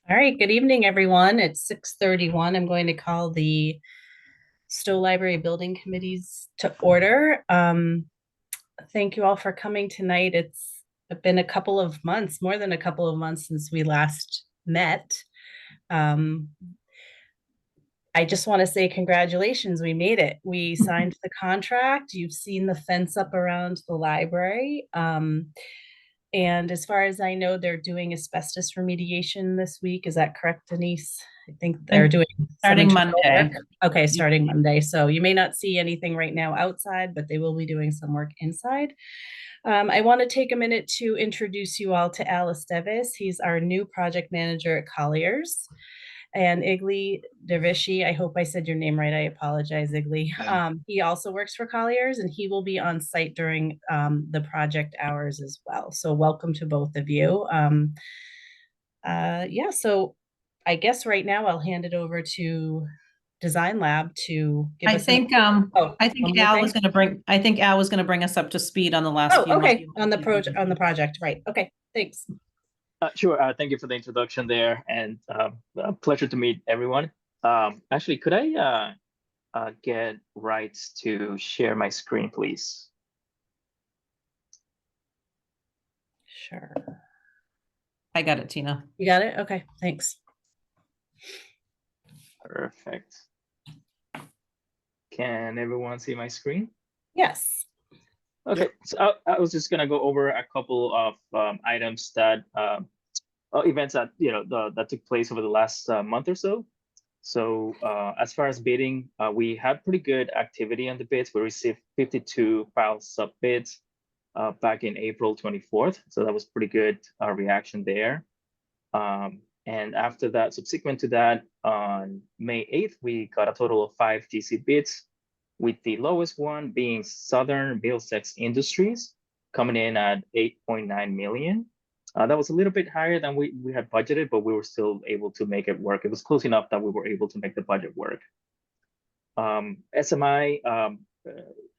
All right, good evening, everyone. It's 6:31. I'm going to call the Stowe Library Building Committees to order. Thank you all for coming tonight. It's been a couple of months, more than a couple of months since we last met. Um, I just want to say congratulations. We made it. We signed the contract. You've seen the fence up around the library. And as far as I know, they're doing asbestos remediation this week. Is that correct, Denise? I think I they're think doing some starting internal work. Monday. Okay, Yep. starting Monday. So you may not see anything right now outside, but they will be doing some work inside. I want to take a minute to introduce you all to Alice Devis. He's our new project manager at Colliers. And Igli Dervishi, I hope I said your name right. I apologize, Igli. Yeah. He also works for Colliers and he will be on site during the project hours as well. So welcome to both of you. Yeah, so I guess right now I'll hand it over to Design Lab to give I us an, think oh, I one think more Al was thing. going to bring I think Al was going to bring us up to speed on the last Oh, few months. okay, on the project, right. Okay, thanks. Sure. Thank you for the introduction there, and a pleasure to meet everyone. Actually, could I get rights to share my screen, please? Sure. I got it, Tina. You got it? Okay, thanks. Perfect. Can everyone see my screen? Yes. Okay, so I was just gonna go over a couple of items that events that that took place over the last month or so. So as far as bidding, we had pretty good activity on the bids. We received 52 file sub bids back in April 24th. So that was pretty good reaction there. And after that, subsequent to that, on May 8th, we got a total of 5 GC bids, with the lowest one being Southern Middlesex Industries, coming in at 8.9 million. That was a little bit higher than we had budgeted, but we were still able to make it work. It was close enough that we were able to make the budget work. SMI,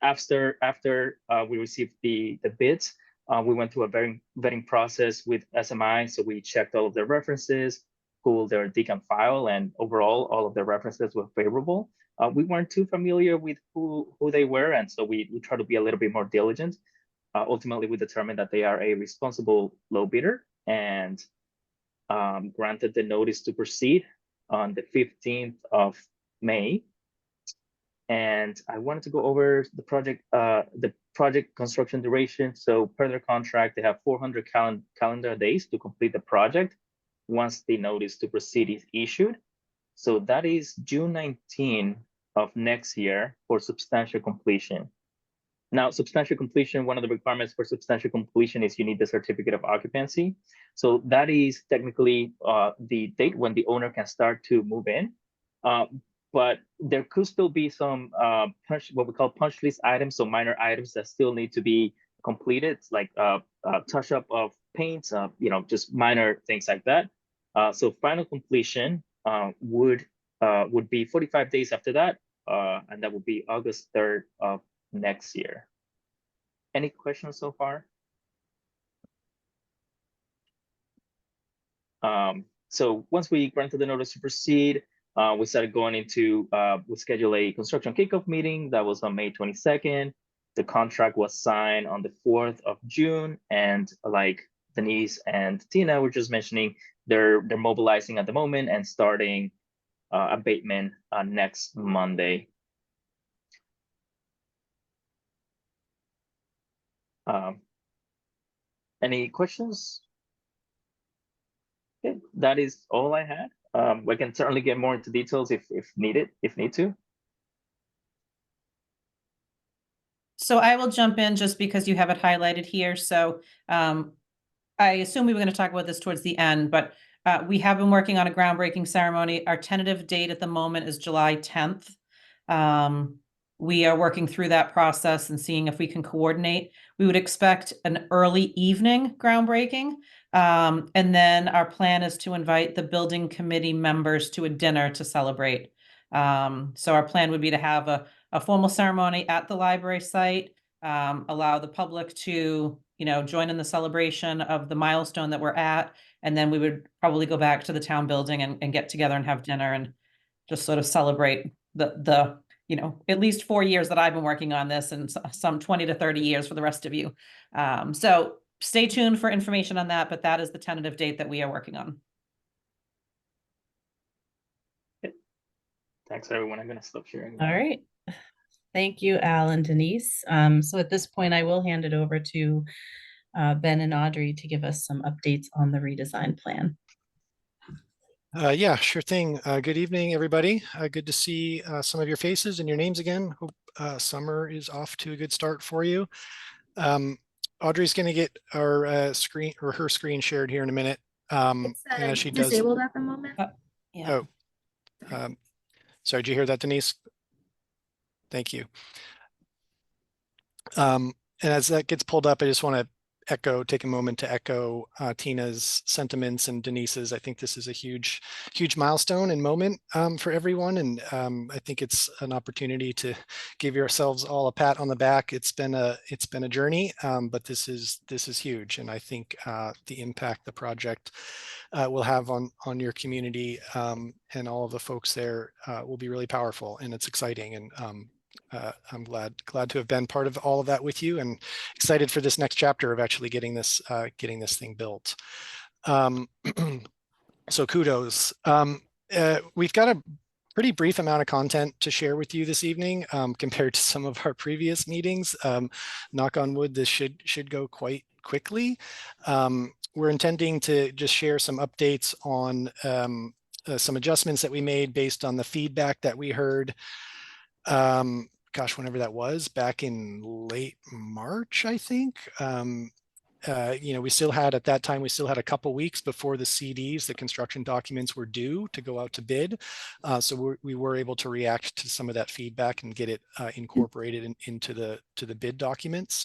after we received the bids, we went through a vetting process with SMI. So we checked all of their references, pulled their DCAM file, and overall, all of their references were favorable. We weren't too familiar with who they were, and so we tried to be a little bit more diligent. Ultimately, we determined that they are a responsible low bidder and granted the notice to proceed on the 15th of May. And I wanted to go over the project construction duration. So per their contract, they have 400 calendar days to complete the project once the notice to proceed is issued. So that is June 19 of next year for substantial completion. Now, substantial completion, one of the requirements for substantial completion is you need the certificate of occupancy. So that is technically the date when the owner can start to move in. But there could still be some what we call punch list items, so minor items that still need to be completed, like touch up of paints, just minor things like that. So final completion would be 45 days after that, and that would be August 3rd of next year. Any questions so far? So once we granted the notice to proceed, we started going into, we scheduled a construction kickoff meeting that was on May 22nd. The contract was signed on the 4th of June. And like Denise and Tina were just mentioning, they're mobilizing at the moment and starting abatement next Monday. Any questions? Okay, that is all I had. We can certainly get more into details if needed, if need to. So I will jump in just because you have it highlighted here. So I assume we were going to talk about this towards the end, but we have been working on a groundbreaking ceremony. Our tentative date at the moment is July 10th. We are working through that process and seeing if we can coordinate. We would expect an early evening groundbreaking. And then our plan is to invite the building committee members to a dinner to celebrate. So our plan would be to have a formal ceremony at the library site, allow the public to, join in the celebration of the milestone that we're at, And then we would probably go back to the town building and get together and have dinner and just sort of celebrate the, you know, at least 4 years that I've been working on this and some 20 to 30 years for the rest of you. So stay tuned for information on that, but that is the tentative date that we are working on. Thanks, everyone. I'm going to stop sharing. All right. Thank you, Al and Denise. So at this point, I will hand it over to Ben and Audrey to give us some updates on the redesign plan. Yeah, sure thing. Good evening, everybody. Good to see some of your faces and your names again. Hope summer is off to a good start for you. Audrey's going to get our screen or her screen shared here in a minute. It's as she disabled at the moment. Yeah. Oh, sorry, did you hear that, Denise? Thank you. And as that gets pulled up, I just want to take a moment to echo Tina's sentiments and Denise's. I think this is a huge milestone and moment for everyone. And I think it's an opportunity to give yourselves all a pat on the back. It's been a journey, but this is huge. And I think the impact the project will have on your community and all of the folks there will be really powerful, and it's exciting. And I'm glad to have been part of all of that with you, and excited for this next chapter of actually getting this thing built. So kudos. We've got a pretty brief amount of content to share with you this evening compared to some of our previous meetings. Knock on wood, this should go quite quickly. We're intending to just share some updates on some adjustments that we made based on the feedback that we heard. Gosh, whenever that was, back in late March, I think. We still had, at that time, we still had a couple weeks before the CDs, the construction documents, were due to go out to bid. So we were able to react to some of that feedback and get it incorporated into the bid documents.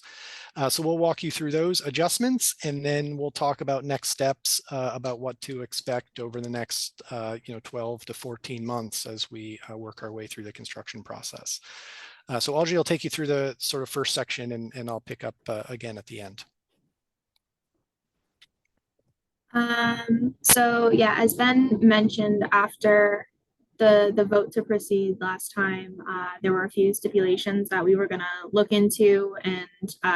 So we'll walk you through those adjustments, and then we'll talk about next steps about what to expect over the next 12 to 14 months as we work our way through the construction process. So Audrey will take you through the sort of first section, and I'll pick up again at the end. So yeah, as Ben mentioned, after the vote to proceed last time, there were a few stipulations that we were going to look into and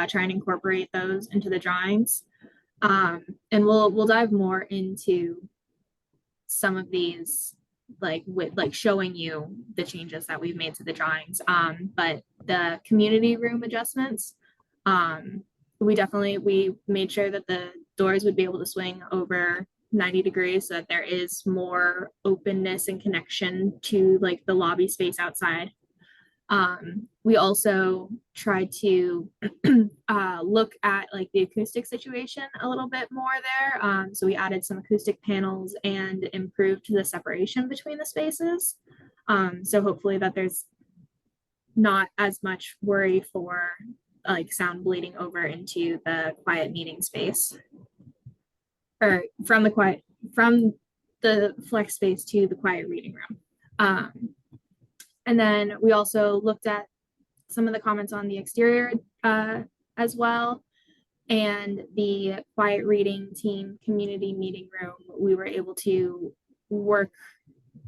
try and incorporate those into the drawings. And we'll dive more into some of these, like showing you the changes that we've made to the drawings. But the community room adjustments, we made sure that the doors would be able to swing over 90 degrees so that there is more openness and connection to like the lobby space outside. We also tried to look at like the acoustic situation a little bit more there. So we added some acoustic panels and improved the separation between the spaces. So hopefully that there's not as much worry for like sound bleeding over into the quiet meeting space, or from the flex space to the quiet reading room. And then we also looked at some of the comments on the exterior as well. And the quiet reading team community meeting room, we were able to work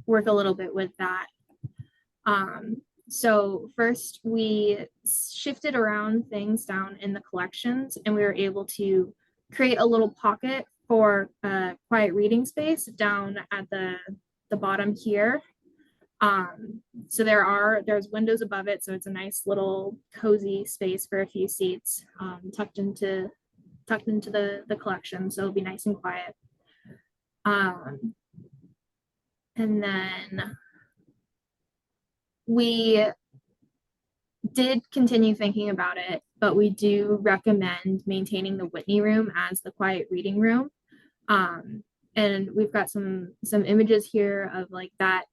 a little bit with that. So first we shifted around things down in the collections, and we were able to create a little pocket for quiet reading space down at the bottom here. So there's windows above it, so it's a nice little cozy space for a few seats, tucked into the collection, so it'll be nice and quiet. And then we did continue thinking about it, but we do recommend maintaining the Whitney room as the quiet reading room. And we've got some images here of like that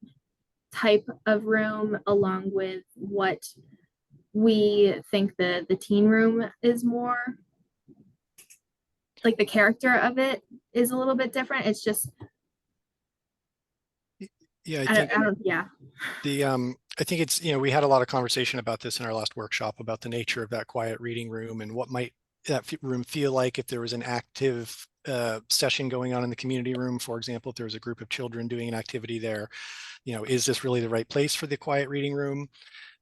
type of room, along with what we think the teen room is more like. The character of it is a little bit different. It's just, yeah, I think it's, we had a lot of conversation about this in our last workshop about the nature of that quiet reading room and what might that room feel like if there was an active session going on in the community room, for example, if there's a group of children doing an activity there, is this really the right place for the quiet reading room?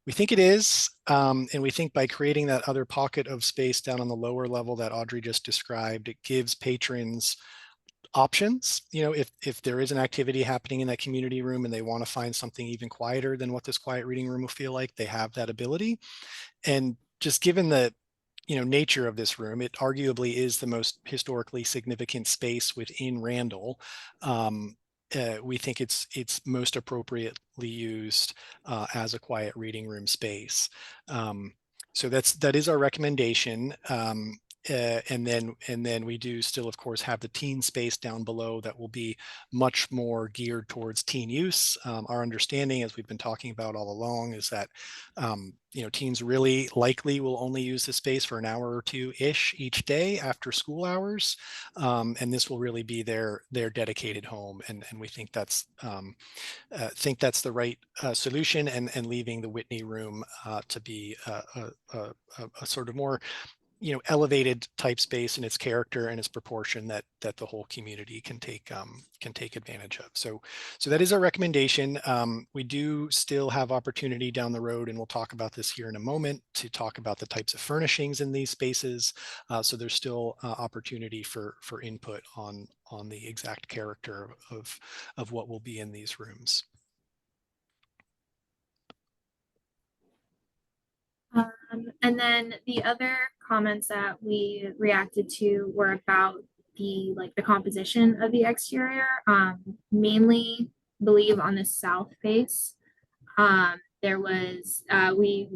We think it is, and we think by creating that other pocket of space down on the lower level that Audrey just described, it gives patrons options. If there is an activity happening in that community room and they want to find something even quieter than what this quiet reading room will feel like, they have that ability. And just given the nature of this room, it arguably is the most historically significant space within Randall. We think it's most appropriately used as a quiet reading room space. So that is our recommendation. And then we do still, of course, have the teen space down below that will be much more geared towards teen use. Our understanding, as we've been talking about all along, is that teens really likely will only use the space for an hour or two-ish each day after school hours, and this will really be their dedicated home. And we think that's the right solution, and leaving the Whitney room to be a sort of more elevated type space in its character and its proportion that the whole community can take advantage of. So that is our recommendation. We do still have opportunity down the road, and we'll talk about this here in a moment, to talk about the types of furnishings in these spaces. So there's still opportunity for input on the exact character of what will be in these rooms. And then the other comments that we reacted to were about the composition of the exterior, mainly believe on the south face. There was we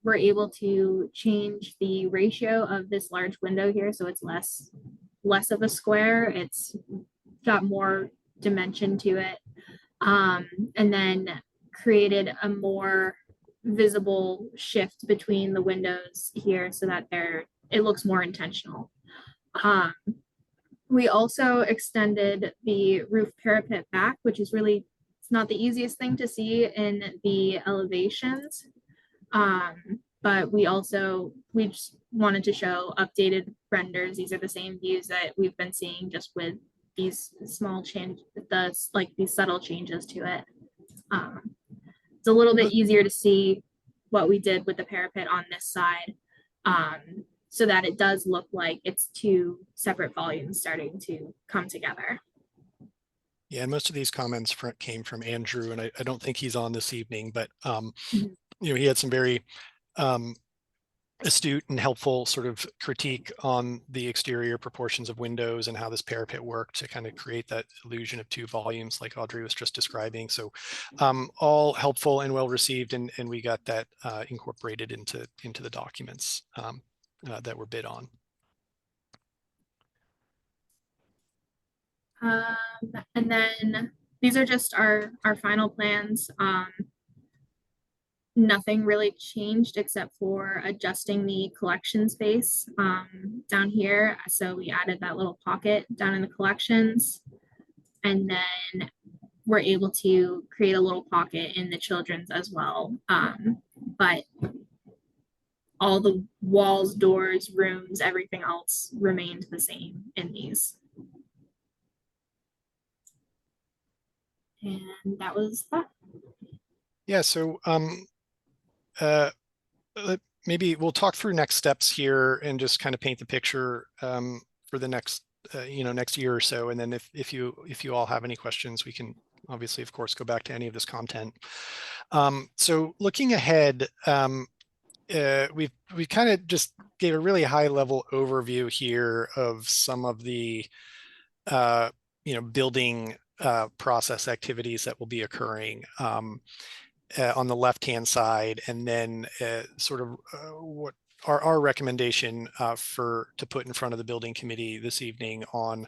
were able to change the ratio of this large window here, so it's less of a square. It's got more dimension to it, and then created a more visible shift between the windows here so that it looks more intentional. We also extended the roof parapet back, which is really, it's not the easiest thing to see in the elevations. But we just wanted to show updated renders. These are the same views that we've been seeing, just with these small these subtle changes to it. It's a little bit easier to see what we did with the parapet on this side, so that it does look like it's two separate volumes starting to come together. Yeah, and most of these comments came from Andrew, and I don't think he's on this evening, but he had some very astute and helpful sort of critique on the exterior proportions of windows and how this parapet worked to kind of create that illusion of two volumes like Audrey was just describing. So all helpful and well received, and we got that incorporated into the documents that were bid on. And then these are just our final plans. Nothing really changed except for adjusting the collection space down here. So we added that little pocket down in the collections, and then we're able to create a little pocket in the children's as well. But all the walls, doors, rooms, everything else remained the same in these. And that was that. Yeah, so maybe we'll talk through next steps here and just kind of paint the picture for the next next year or so. And then if you all have any questions, we can obviously, of course, go back to any of this content. So looking ahead, we kind of just gave a really high level overview here of some of the building process activities that will be occurring on the left-hand side, and then sort of what our recommendation to put in front of the building committee this evening on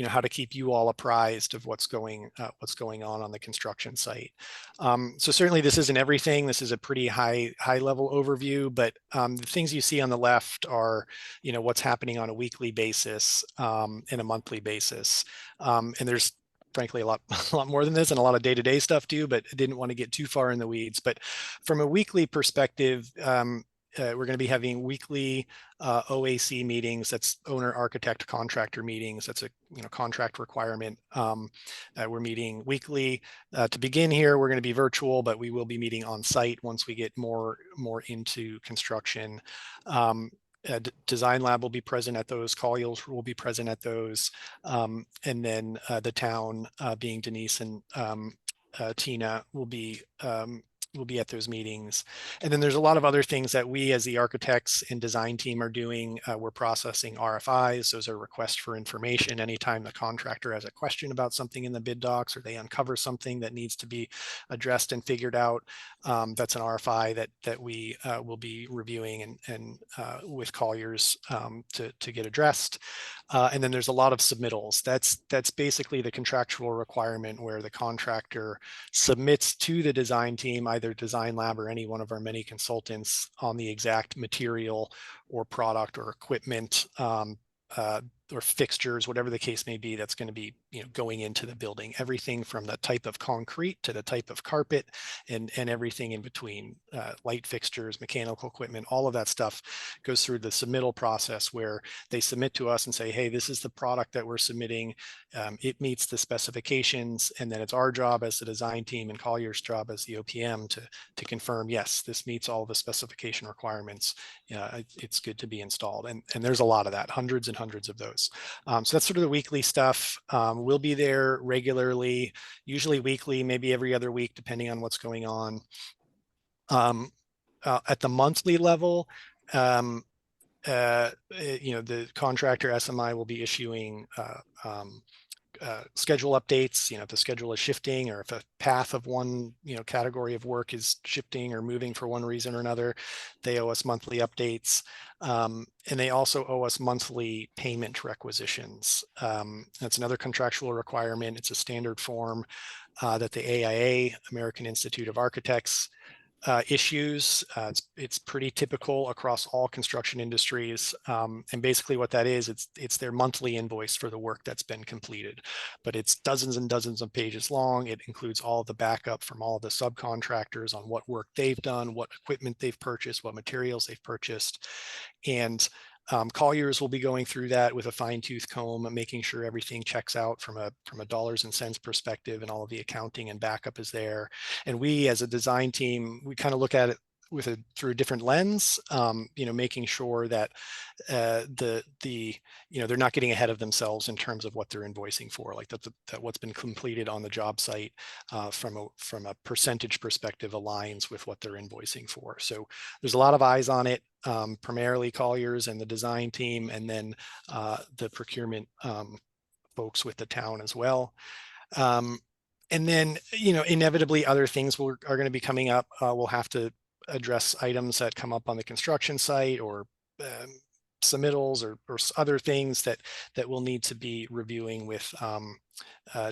how to keep you all apprised of what's going on the construction site. So certainly this isn't everything. This is a pretty high level overview, but the things you see on the left are what's happening on a weekly basis and a monthly basis, and there's frankly a lot more than this, and a lot of day-to-day stuff too, but I didn't want to get too far in the weeds. But from a weekly perspective, we're going to be having weekly OAC meetings. That's owner, architect, contractor meetings. That's a contract requirement. We're meeting weekly. To begin here, we're going to be virtual, but we will be meeting on site once we get more into construction. Design Lab will be present at those. Colliers will be present at those, and then the town, being Denise and Tina, will be at those meetings. And then there's a lot of other things that we as the architects and design team are doing. We're processing RFIs. Those are requests for information. Anytime the contractor has a question about something in the bid docs, or they uncover something that needs to be addressed and figured out, that's an RFI that we will be reviewing and with Colliers to get addressed. And then there's a lot of submittals. That's basically the contractual requirement where the contractor submits to the design team, either Design Lab or any one of our many consultants, on the exact material or product or equipment or fixtures, whatever the case may be, that's going to be going into the building. Everything from the type of concrete to the type of carpet and everything in between, light fixtures, mechanical equipment, all of that stuff goes through the submittal process where they submit to us and say, hey, this is the product that we're submitting. It meets the specifications, and then it's our job as the design team and Collier's job as the OPM to confirm, yes, this meets all the specification requirements. It's good to be installed. And there's a lot of that, hundreds and hundreds of those. So that's sort of the weekly stuff. We'll be there regularly, usually weekly, maybe every other week, depending on what's going on. At the monthly level, the contractor SMI will be issuing schedule updates. If the schedule is shifting, or if a path of one category of work is shifting or moving for one reason or another, they owe us monthly updates, and they also owe us monthly payment requisitions. That's another contractual requirement. It's a standard form that the AIA, American Institute of Architects, issues. It's pretty typical across all construction industries. And basically what that is, it's their monthly invoice for the work that's been completed, but it's dozens and dozens of pages long. It includes all the backup from all of the subcontractors on what work they've done, what equipment they've purchased, what materials they've purchased. And Colliers will be going through that with a fine-tooth comb, making sure everything checks out from a dollars and cents perspective, and all of the accounting and backup is there. And we, as a design team, we kind of look at it through a different lens, making sure that they're not getting ahead of themselves in terms of what they're invoicing for, like that what's been completed on the job site from a percentage perspective aligns with what they're invoicing for. So there's a lot of eyes on it, primarily Colliers and the design team, and then the procurement folks with the town as well. And then, inevitably other things are going to be coming up. We'll have to address items that come up on the construction site, or submittals, or other things that we'll need to be reviewing with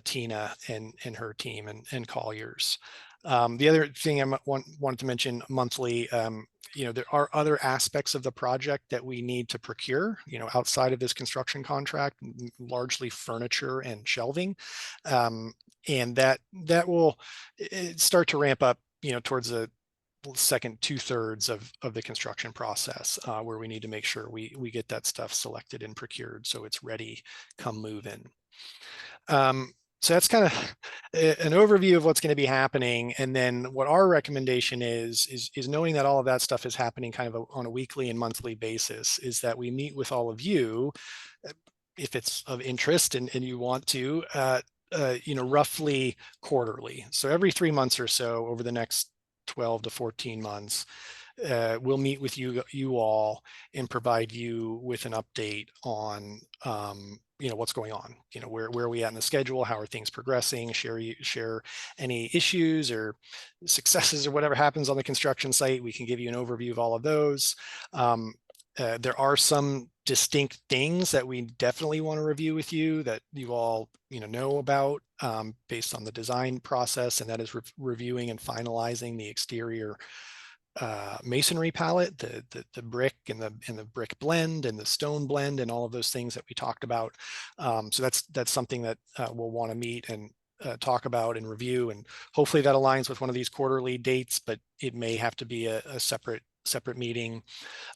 Tina and her team and Colliers. The other thing I wanted to mention monthly, there are other aspects of the project that we need to procure, outside of this construction contract, largely furniture and shelving. And that will start to ramp up, towards the second 2/3 of the construction process, where we need to make sure we get that stuff selected and procured so it's ready come move in. So that's kind of an overview of what's going to be happening. And then what our recommendation is knowing that all of that stuff is happening kind of on a weekly and monthly basis, is that we meet with all of you, if it's of interest and you want to, roughly quarterly. So every 3 months or so over the next 12 to 14 months, we'll meet with you all and provide you with an update on what's going on, where are we at in the schedule, how are things progressing, share any issues or successes or whatever happens on the construction site. We can give you an overview of all of those. There are some distinct things that we definitely want to review with you that you all know about based on the design process, and that is reviewing and finalizing the exterior masonry palette, the brick and the brick blend and the stone blend and all of those things that we talked about. So that's something that we'll want to meet and talk about and review, and hopefully that aligns with one of these quarterly dates, but it may have to be a separate separate meeting.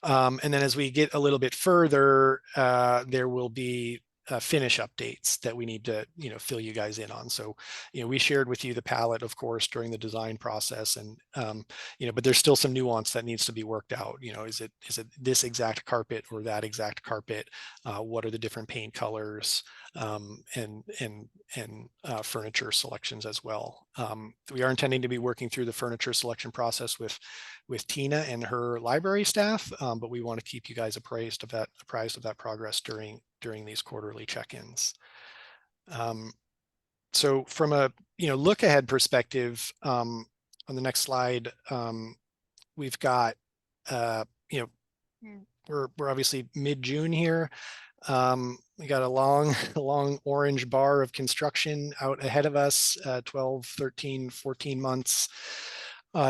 And then as we get a little bit further, there will be finish updates that we need to, fill you guys in on. So, we shared with you the palette, of course, during the design process, and but there's still some nuance that needs to be worked out. Is it this exact carpet or that exact carpet? What are the different paint colors, and furniture selections as well? We are intending to be working through the furniture selection process with Tina and her library staff, but we want to keep you guys apprised of that progress during these quarterly check-ins. So from a look ahead perspective, on the next slide, we've got we're obviously mid-June here. We got a long orange bar of construction out ahead of us, 12, 13, 14 months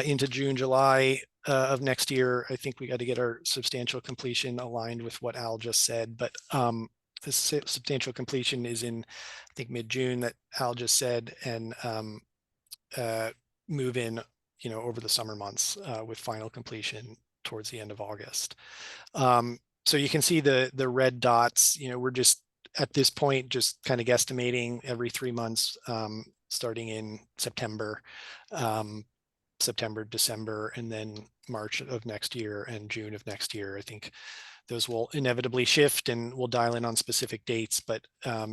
into June, July of next year. I think we got to get our substantial completion aligned with what Al just said, but the substantial completion is in, I think, mid-June that Al just said, and move in, over the summer months, with final completion towards the end of August. So you can see the red dots. We're just at this point just kind of guesstimating every 3 months, starting in September, December, and then March of next year and June of next year. I think those will inevitably shift, and we'll dial in on specific dates, but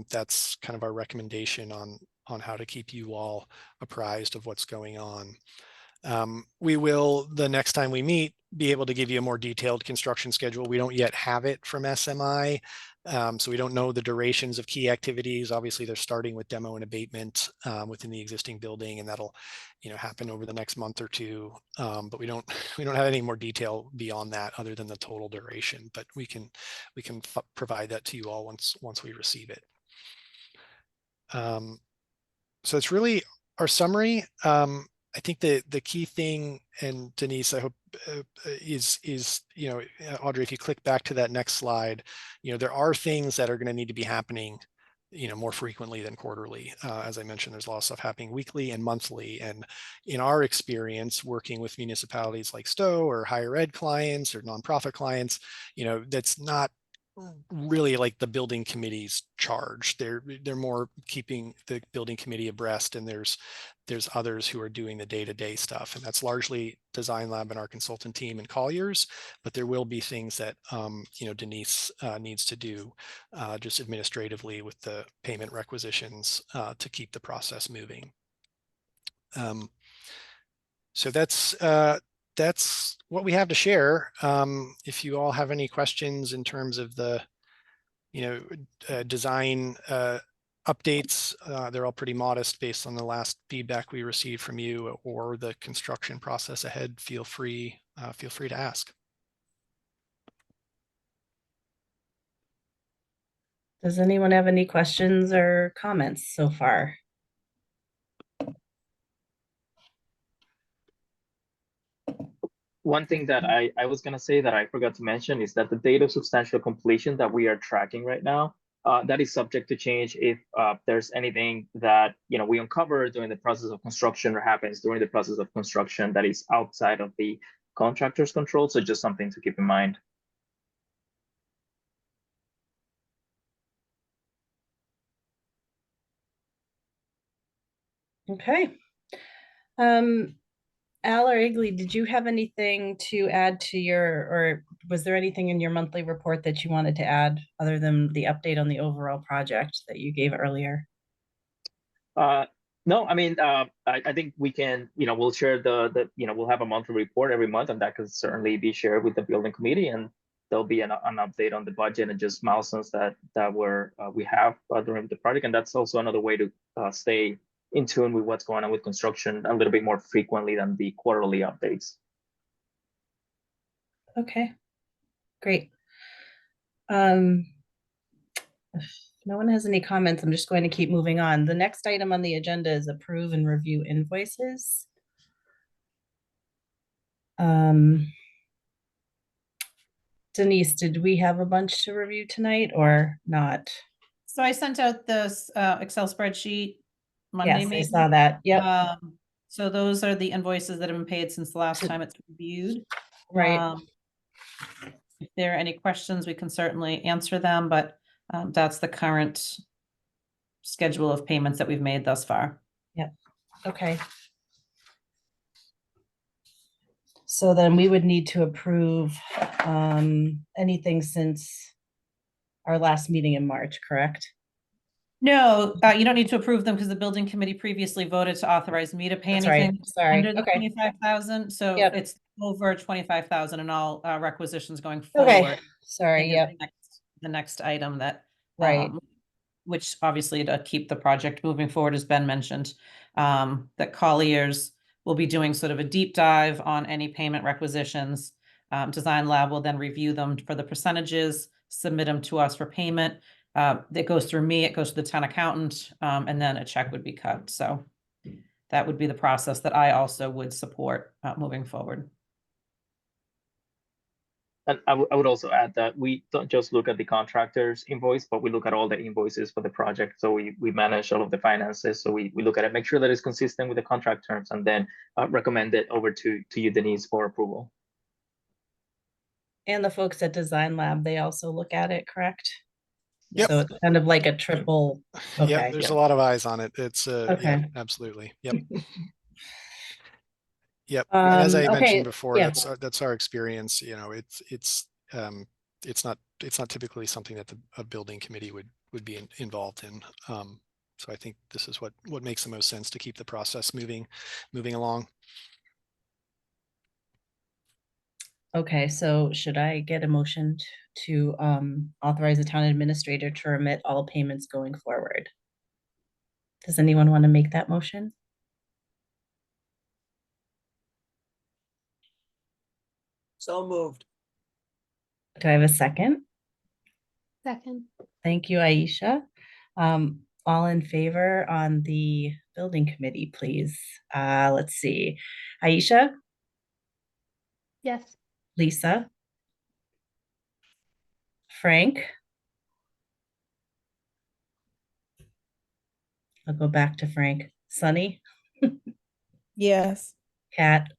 that's kind of our recommendation on how to keep you all apprised of what's going on. We will, the next time we meet, be able to give you a more detailed construction schedule. We don't yet have it from SMI, so we don't know the durations of key activities. Obviously, they're starting with demo and abatement within the existing building, and that'll happen over the next month or two. But we don't have any more detail beyond that other than the total duration. But we can provide that to you all once we receive it. So it's really our summary. I think the key thing, and Denise, I hope, is Audrey, if you click back to that next slide, there are things that are going to need to be happening, more frequently than quarterly. As I mentioned, there's a lot of stuff happening weekly and monthly. And in our experience, working with municipalities like Stowe or higher ed clients or nonprofit clients, that's not really like the building committee's charge. They're more keeping the building committee abreast, and there's others who are doing the day-to-day stuff, and that's largely Design Lab and our consultant team and Colliers. But there will be things that Denise needs to do just administratively with the payment requisitions to keep the process moving. So that's what we have to share. If you all have any questions in terms of the design updates, they're all pretty modest based on the last feedback we received from you, or the construction process ahead, feel free to ask. Does anyone have any questions or comments so far? One thing that I was going to say that I forgot to mention is that the date of substantial completion that we are tracking right now, that is subject to change if there's anything that we uncover during the process of construction or happens during the process of construction that is outside of the contractor's control. So just something to keep in mind. Okay. Al or Igley, did you have anything to add to or was there anything in your monthly report that you wanted to add other than the update on the overall project that you gave earlier? No, I mean, I think we can, we'll share we'll have a monthly report every month, and that could certainly be shared with the building committee, and there'll be an update on the budget and just milestones that we have during the project. And that's also another way to stay in tune with what's going on with construction a little bit more frequently than the quarterly updates. Okay, great. If no one has any comments, I'm just going to keep moving on. The next item on the agenda is approve and review invoices. Denise, did we have a bunch to review tonight or not? So I sent out this Excel spreadsheet Monday, Yes, I maybe. saw that. Yep. So those are the invoices that have been paid since the last time it's reviewed. Right. If there are any questions, we can certainly answer them, but that's the current schedule of payments that we've made thus far. Okay. So then we would need to approve anything since our last meeting in March, correct? No, you don't need to approve them because the building committee previously voted to authorize me to pay That's right. anything Sorry. under the Okay. 25,000. So Yep. it's over 25,000 in all requisitions going Okay. forward. Sorry. And Yep. the next item that, Right. which obviously to keep the project moving forward, as Ben mentioned, that Colliers will be doing sort of a deep dive on any payment requisitions. Design Lab will then review them for the percentages, submit them to us for payment. That goes through me, it goes to the town accountant, and then a check would be cut. So that would be the process that I also would support moving forward. And I would also add that we don't just look at the contractor's invoice, but we look at all the invoices for the project. So we manage all of the finances. So we look at it, make sure that it's consistent with the contract terms, and then recommend it over to you, Denise, for approval. And the folks at Design Lab, they also look at it, correct? Yep. So it's kind of like a triple. Yeah, Okay. there's a lot of eyes on it. It's yeah, Okay. absolutely. Yep. Yep. And as I okay, mentioned before, yeah. that's our experience. You know, it's not typically something that a building committee would be involved in. So I think this is what makes the most sense to keep the process moving along. Okay, so should I get a motion to authorize the town administrator to remit all payments going forward? Does anyone want to make that motion? So moved. Do I have a second? Second. Thank you, Aisha. All in favor on the building committee, please. Let's see. Aisha, Yes. Lisa, Frank. I'll go back to Frank. Sunny, Yes. Kat.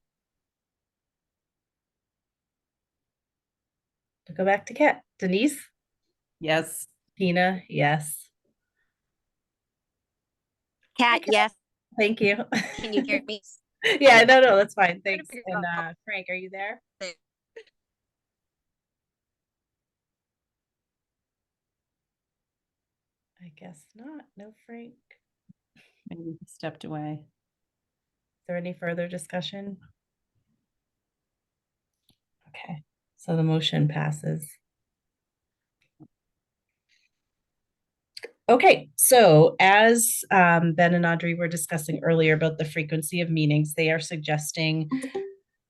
I'll go back to Kat. Denise, Yes. Tina, yes. Cat, yes. Thank you. Can you hear me? Yeah, no, that's fine. Trying to Thanks. figure And out- Frank, are you there? I guess not. No, Frank. Maybe he stepped away. Is there any further discussion? Okay, so the motion passes. Okay, so as Ben and Audrey were discussing earlier about the frequency of meetings, they are suggesting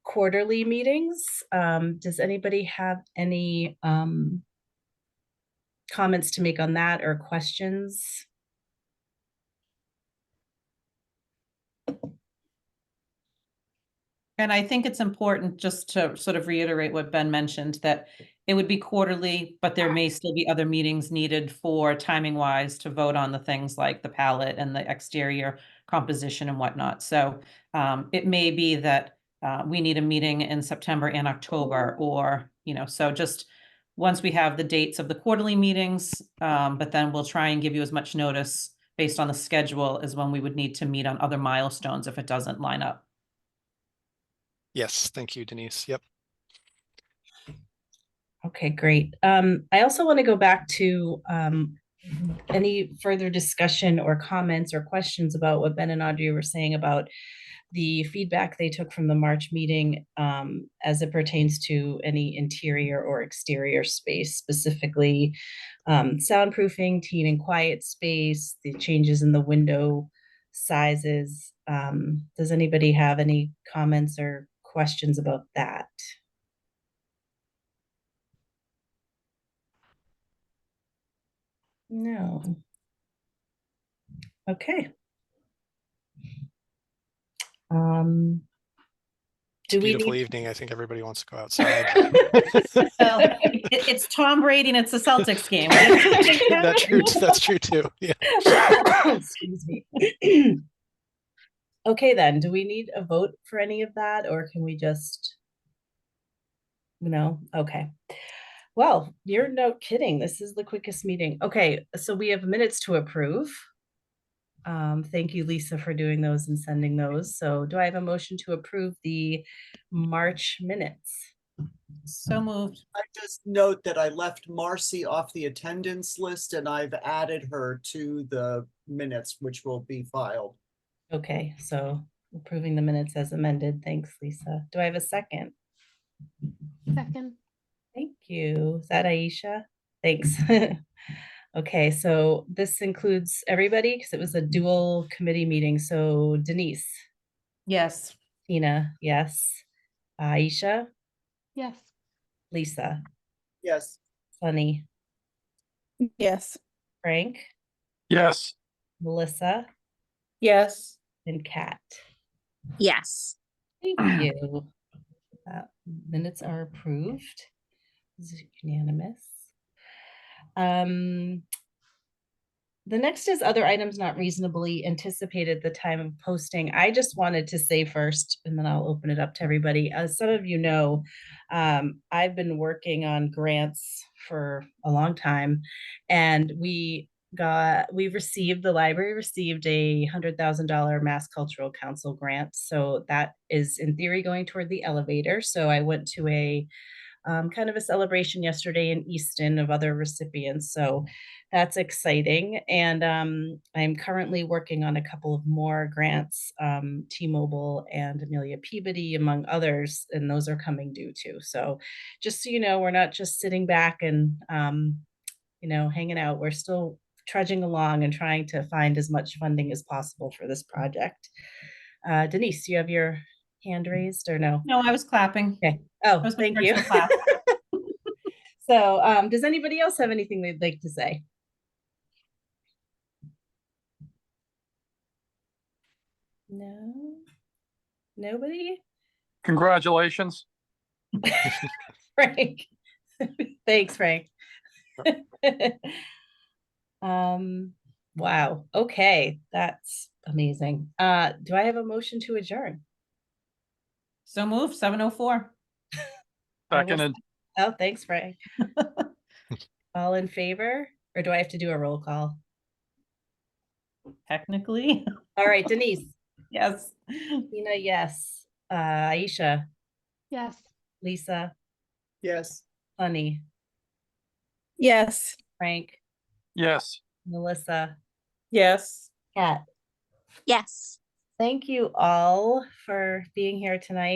quarterly meetings. Does anybody have any comments to make on that or questions? And I think it's important just to sort of reiterate what Ben mentioned, that it would be quarterly, but there may still be other meetings needed for timing wise to vote on the things like the palette and the exterior composition and whatnot. So it may be that we need a meeting in September and October, or, so just once we have the dates of the quarterly meetings, but then we'll try and give you as much notice based on the schedule as when we would need to meet on other milestones if it doesn't line up. Yes, thank you, Denise. Yep. Okay, great. I also want to go back to any further discussion or comments or questions about what Ben and Audrey were saying about the feedback they took from the March meeting as it pertains to any interior or exterior space, specifically soundproofing, teen and quiet space, the changes in the window sizes. Does anybody have any comments or questions about that? No. Okay. It's a Do we beautiful need, evening. I think everybody wants to go outside. Well, it's Tom Brady and it's a Celtics game. That's true too. Yeah. excuse me. Okay, then, do we need a vote for any of that, or can we just? No, okay. Well, you're no kidding. This is the quickest meeting. Okay, so we have minutes to approve. Thank you, Lisa, for doing those and sending those. So do I have a motion to approve the March minutes? So moved. I just note that I left Marcy off the attendance list and I've added her to the minutes, which will be filed. Okay, so approving the minutes as amended. Thanks, Lisa. Do I have a second? Second. Thank you. Is that Aisha? Thanks. Okay, so this includes everybody because it was a dual committee meeting. So Denise, Yes. Tina, yes. Aisha, Yes. Lisa, Yes, Sunny, yes. Frank, Yes. Melissa, Yes. and Kat. Yes. Thank you. Minutes are approved. This is unanimous. The next is other items not reasonably anticipated at the time of posting. I just wanted to say first, and then I'll open it up to everybody. As some of you know, I've been working on grants for a long time, and the library received a $100,000 Mass Cultural Council grant. So that is in theory going toward the elevator. So I went to a kind of a celebration yesterday in Easton of other recipients. So that's exciting. And I'm currently working on a couple of more grants, T-Mobile and Amelia Peabody, among others, and those are coming due too. So just so you know, we're not just sitting back and, hanging out. We're still trudging along and trying to find as much funding as possible for this project. Denise, do you have your hand raised or no? No, I was clapping. Okay. Oh, That was my thank you. virtual clap. So, does anybody else have anything they'd like to say? No? Nobody? Congratulations. Frank? Thanks, Frank. Wow. Okay, that's amazing. Do I have a motion to adjourn? So moved, 7:04. I will Seconded. Oh, thanks, Frank. All in favor? Or do I have to do a roll call? Technically, All right, Denise, yes. Tina, yes. Aisha, Yes. Lisa, Yes. Sunny, Yes. Frank, Yes. Melissa, Yes. Kat. Yes. Thank you all for being here tonight.